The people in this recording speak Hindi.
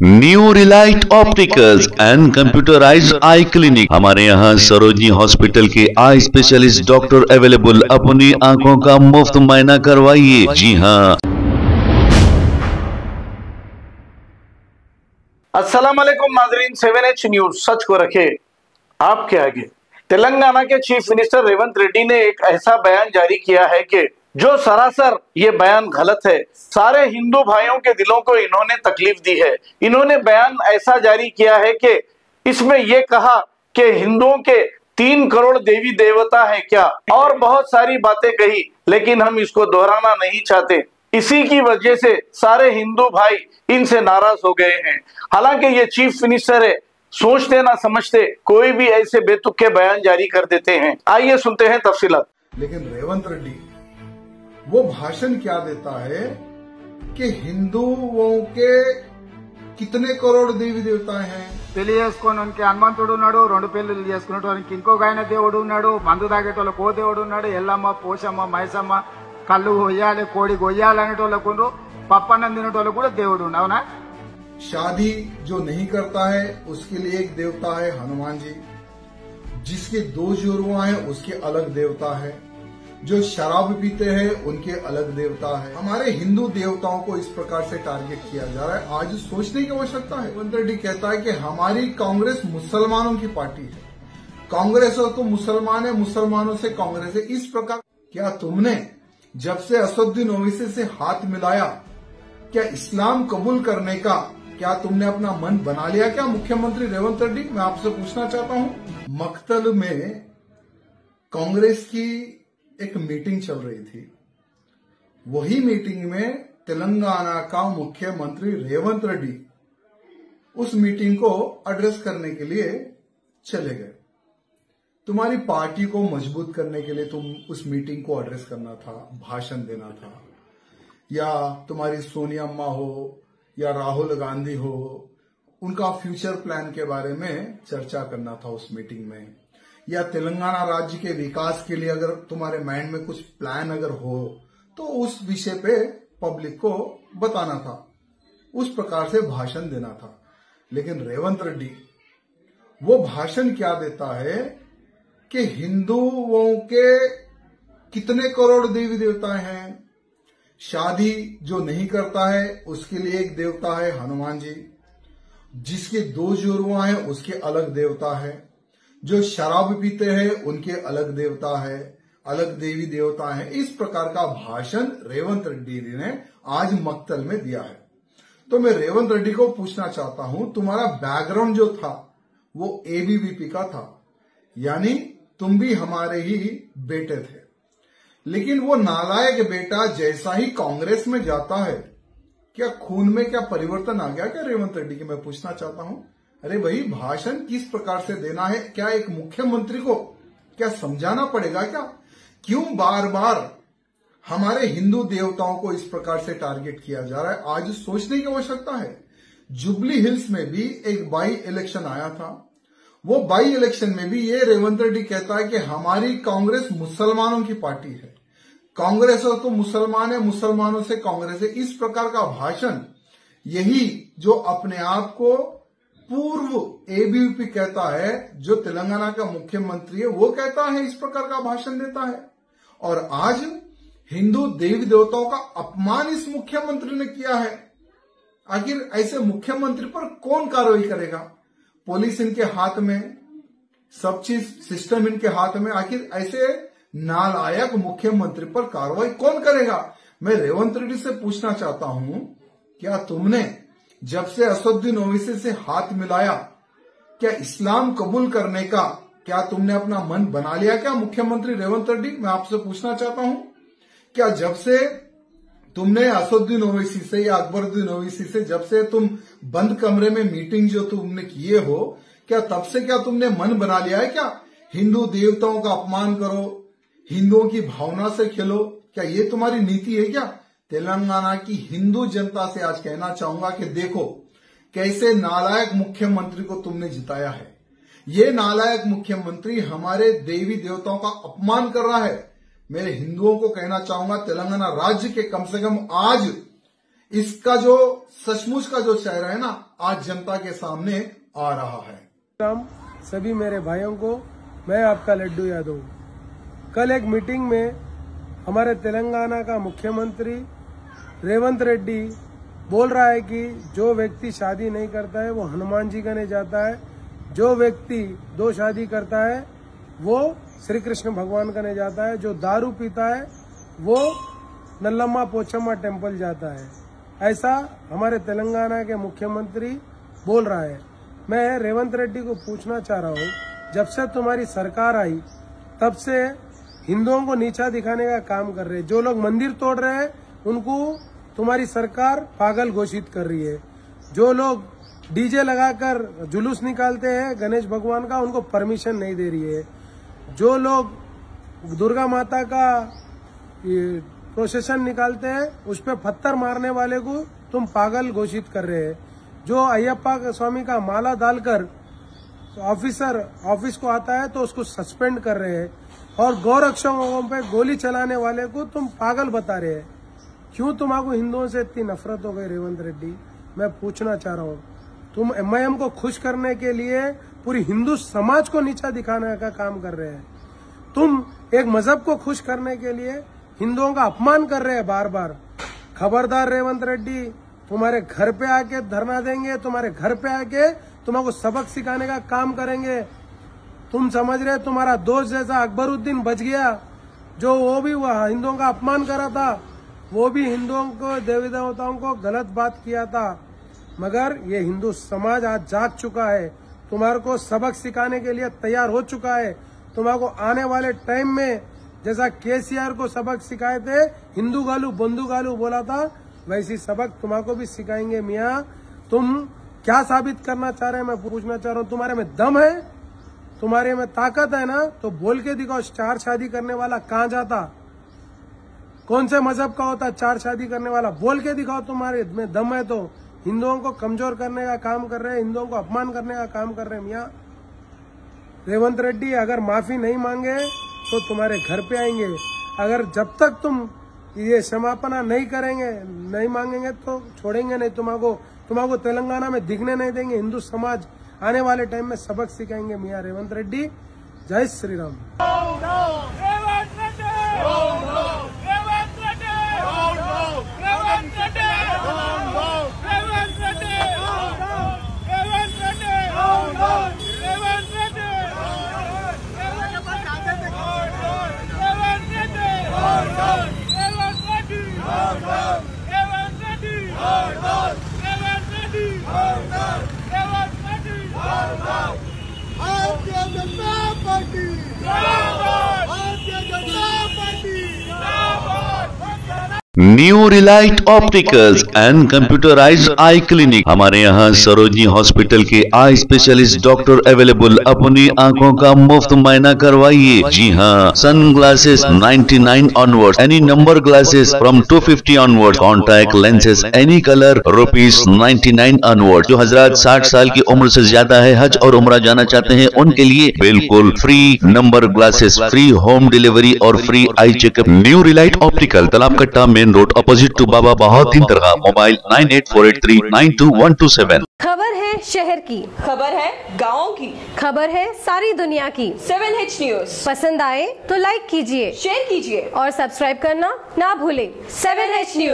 New Relight opticals and computerised I clinic. हमारे यहाँ सरोजनी हॉस्पिटल के आई स्पेशलिस्ट डॉक्टर अवेलेबल। अपनी आंखों का मुफ्त मुआयना करवाइए। जी हाँ। अस्सलाम वालेकुम नाजरीन, 7H न्यूज सच को रखे आपके आगे। तेलंगाना के चीफ मिनिस्टर रेवंत रेड्डी ने एक ऐसा बयान जारी किया है कि जो सरासर ये बयान गलत है। सारे हिंदू भाइयों के दिलों को इन्होंने तकलीफ दी है। इन्होंने बयान ऐसा जारी किया है कि इसमें यह कहा कि हिंदुओं के 3 करोड़ देवी देवता है क्या, और बहुत सारी बातें कही, लेकिन हम इसको दोहराना नहीं चाहते। इसी की वजह से सारे हिंदू भाई इनसे नाराज हो गए हैं। हालांकि ये चीफ मिनिस्टर है, सोचते ना समझते कोई भी ऐसे बेतुके बयान जारी कर देते हैं। आइए सुनते हैं तफसीलात। लेकिन रेवंत रेड्डी वो भाषण क्या देता है कि हिंदुओं के कितने करोड़ देवी देवता हैं। పెళ్లి చేసుకున్నోనికి హనుమంతుడు ఉన్నాడు, 2 పెళ్లిళ్ళు చేసుకునేటోనికి ఇంకొక ఆయన దేవుడు ఉన్నాడు, మందు తాగేటోళ్ళకి ఓ దేవుడు ఉన్నాడు, ఎల్లమ్మ పోషమ్మ మైసమ్మ కళ్ళు కొయ్యాలి కోడి కొయ్యాలి అనేటోళ్ళకు పప్పన్నం తినేటోళ్ళకు కూడా దేవుడు అవునా। शादी जो नहीं करता है उसके लिए एक देवता है हनुमान जी, जिसके 2 जुड़वा हैं उसके अलग देवता है, जो शराब पीते हैं उनके अलग देवता है। हमारे हिंदू देवताओं को इस प्रकार से टारगेट किया जा रहा है। आज सोचने की आवश्यकता है। रेवंत रेड्डी कहता है कि हमारी कांग्रेस मुसलमानों की पार्टी है, कांग्रेस हो तो मुसलमान है, मुसलमानों से कांग्रेस है। इस प्रकार क्या तुमने जब से असदुद्दीन ओवैसी से हाथ मिलाया, क्या इस्लाम कबूल करने का क्या तुमने अपना मन बना लिया क्या मुख्यमंत्री रेवंत रेड्डी? मैं आपसे पूछना चाहता हूं। मक्तल में कांग्रेस की एक मीटिंग चल रही थी, वही मीटिंग में तेलंगाना का मुख्यमंत्री रेवंत रेड्डी उस मीटिंग को एड्रेस करने के लिए चले गए। तुम्हारी पार्टी को मजबूत करने के लिए तुम उस मीटिंग को एड्रेस करना था, भाषण देना था, या तुम्हारी सोनिया अम्मा हो या राहुल गांधी हो, उनका फ्यूचर प्लान के बारे में चर्चा करना था उस मीटिंग में, या तेलंगाना राज्य के विकास के लिए अगर तुम्हारे माइंड में कुछ प्लान अगर हो तो उस विषय पे पब्लिक को बताना था, उस प्रकार से भाषण देना था। लेकिन रेवंत रेड्डी वो भाषण क्या देता है कि हिंदुओं के कितने करोड़ देवी देवता हैं। शादी जो नहीं करता है उसके लिए एक देवता है हनुमान जी, जिसके 2 जुड़वा हैं उसके अलग देवता है, जो शराब पीते हैं उनके अलग देवता है, अलग देवी देवता है। इस प्रकार का भाषण रेवंत रेड्डी ने आज मक्तल में दिया है। तो मैं रेवंत रेड्डी को पूछना चाहता हूं, तुम्हारा बैकग्राउंड जो था वो एबीवीपी का था, यानी तुम भी हमारे ही बेटे थे। लेकिन वो नालायक बेटा जैसा ही कांग्रेस में जाता है, क्या खून में क्या परिवर्तन आ गया क्या रेवंत रेड्डी की? मैं पूछना चाहता हूं। अरे भाई, भाषण किस प्रकार से देना है? क्या एक मुख्यमंत्री को क्या समझाना पड़ेगा क्या? क्यों बार बार हमारे हिंदू देवताओं को इस प्रकार से टारगेट किया जा रहा है? आज सोचने की आवश्यकता है। जुबली हिल्स में भी एक बाई इलेक्शन आया था, वो बाई इलेक्शन में भी ये रेवंत रेड्डी कहता है कि हमारी कांग्रेस मुसलमानों की पार्टी है, कांग्रेस हो तो मुसलमान है, मुसलमानों से कांग्रेस है। इस प्रकार का भाषण यही जो अपने आप को पूर्व एबीवीपी कहता है, जो तेलंगाना का मुख्यमंत्री है, वो कहता है, इस प्रकार का भाषण देता है। और आज हिंदू देवी देवताओं का अपमान इस मुख्यमंत्री ने किया है। आखिर ऐसे मुख्यमंत्री पर कौन कार्रवाई करेगा? पुलिस इनके हाथ में, सब चीज सिस्टम इनके हाथ में। आखिर ऐसे नालायक मुख्यमंत्री पर कार्रवाई कौन करेगा? मैं रेवंत रेड्डी से पूछना चाहता हूं, क्या तुमने जब से असदुद्दीन ओवैसी से हाथ मिलाया, क्या इस्लाम कबूल करने का क्या तुमने अपना मन बना लिया क्या मुख्यमंत्री रेवंत रेड्डी? मैं आपसे पूछना चाहता हूं, क्या जब से तुमने असदुद्दीन ओवैसी से या अकबरुद्दीन ओवैसी से जब से तुम बंद कमरे में मीटिंग जो तुमने किए हो, क्या तब से क्या तुमने मन बना लिया है क्या हिंदू देवताओं का अपमान करो, हिंदुओं की भावना से खेलो? क्या ये तुम्हारी नीति है क्या? तेलंगाना की हिंदू जनता से आज कहना चाहूंगा कि देखो कैसे नालायक मुख्यमंत्री को तुमने जिताया है। ये नालायक मुख्यमंत्री हमारे देवी देवताओं का अपमान कर रहा है। मेरे हिंदुओं को कहना चाहूंगा, तेलंगाना राज्य के कम से कम आज इसका जो सचमुच का जो चेहरा है ना, आज जनता के सामने आ रहा है। राम सभी मेरे भाइयों को, मैं आपका लड्डू यादव। कल एक मीटिंग में हमारे तेलंगाना का मुख्यमंत्री रेवंत रेड्डी बोल रहा है कि जो व्यक्ति शादी नहीं करता है वो हनुमान जी करने जाता है, जो व्यक्ति 2 शादी करता है वो श्री कृष्ण भगवान करने जाता है, जो दारू पीता है वो नल्लम्मा पोचम्मा टेम्पल जाता है। ऐसा हमारे तेलंगाना के मुख्यमंत्री बोल रहा है। मैं रेवंत रेड्डी को पूछना चाह रहा हूँ, जब से तुम्हारी सरकार आई तब से हिंदुओं को नीचा दिखाने का काम कर रहे हैं। जो लोग मंदिर तोड़ रहे हैं उनको तुम्हारी सरकार पागल घोषित कर रही है। जो लोग डीजे लगाकर जुलूस निकालते हैं गणेश भगवान का, उनको परमिशन नहीं दे रही है। जो लोग दुर्गा माता का प्रोसेशन निकालते हैं उस पे पत्थर मारने वाले को तुम पागल घोषित कर रहे हैं। जो अयप्पा स्वामी का माला डालकर ऑफिसर ऑफिस को आता है तो उसको सस्पेंड कर रहे हैं, और गौरक्षकों पे गोली चलाने वाले को तुम पागल बता रहे हैं। क्यों तुम्हारा हिंदुओं से इतनी नफरत हो गई रेवंत रेड्डी? मैं पूछना चाह रहा हूँ, तुम एमआईएम को खुश करने के लिए पूरी हिंदू समाज को नीचा दिखाने का काम कर रहे हैं। तुम एक मजहब को खुश करने के लिए हिंदुओं का अपमान कर रहे हैं बार बार। खबरदार रेवंत रेड्डी, तुम्हारे घर पे आके धरना देंगे, तुम्हारे घर पे आके तुम्हारा सबक सिखाने का काम करेंगे। तुम समझ रहे तुम्हारा दोस्त जैसा अकबरुद्दीन बच गया, जो वो भी हिंदुओं का अपमान करा था, वो भी हिंदुओं को देवी देवताओं को गलत बात किया था। मगर ये हिंदू समाज आज जाग चुका है, तुम्हारे को सबक सिखाने के लिए तैयार हो चुका है। तुम्हारे को आने वाले टाइम में जैसा केसीआर को सबक सिखाए थे, हिंदू गालू बंधु गालू बोला था, वैसी सबक तुम्हारे को भी सिखाएंगे। मियाँ, तुम क्या साबित करना चाह रहे हैं? मैं पूछना चाह रहा हूँ, तुम्हारे में दम है, तुम्हारे में ताकत है ना, तो बोल के दिखाओ। 4 शादी करने वाला कहाँ जाता? कौन से मजहब का होता 4 शादी करने वाला? बोल के दिखाओ, तुम्हारे में दम है तो। हिंदुओं को कमजोर करने का काम कर रहे हैं, हिंदुओं को अपमान करने का काम कर रहे हैं। मियाँ रेवंत रेड्डी, अगर माफी नहीं मांगे तो तुम्हारे घर पे आएंगे। अगर जब तक तुम ये क्षमापना नहीं करेंगे, नहीं मांगेंगे तो छोड़ेंगे नहीं तुम्हारे तेलंगाना में दिखने नहीं देंगे। हिंदू समाज आने वाले टाइम में सबक सिखाएंगे। मियाँ रेवंत रेड्डी, जय Shri Ram. New Relight opticals and computerised I clinic. हमारे यहाँ सरोजनी हॉस्पिटल के आई स्पेशलिस्ट डॉक्टर अवेलेबल। अपनी आंखों का मुफ्त मायना करवाइए। जी हाँ, sun glasses 99 onward, any number glasses from 250 onward, contact lenses any colour ₹99 onward. जो हजरात 60 साल की उम्र से ज्यादा है, हज और उम्रा जाना चाहते हैं, उनके लिए बिल्कुल free number glasses, free home delivery और free eye checkup. New relight optical, Talab Katta, main road, opposite to Baba Bahauddin दरगाह। मोबाइल 9848392127। खबर है शहर की, खबर है गाँव की, खबर है सारी दुनिया की। 7H न्यूज पसंद आए तो लाइक कीजिए, शेयर कीजिए और सब्सक्राइब करना ना भूले। 7H news.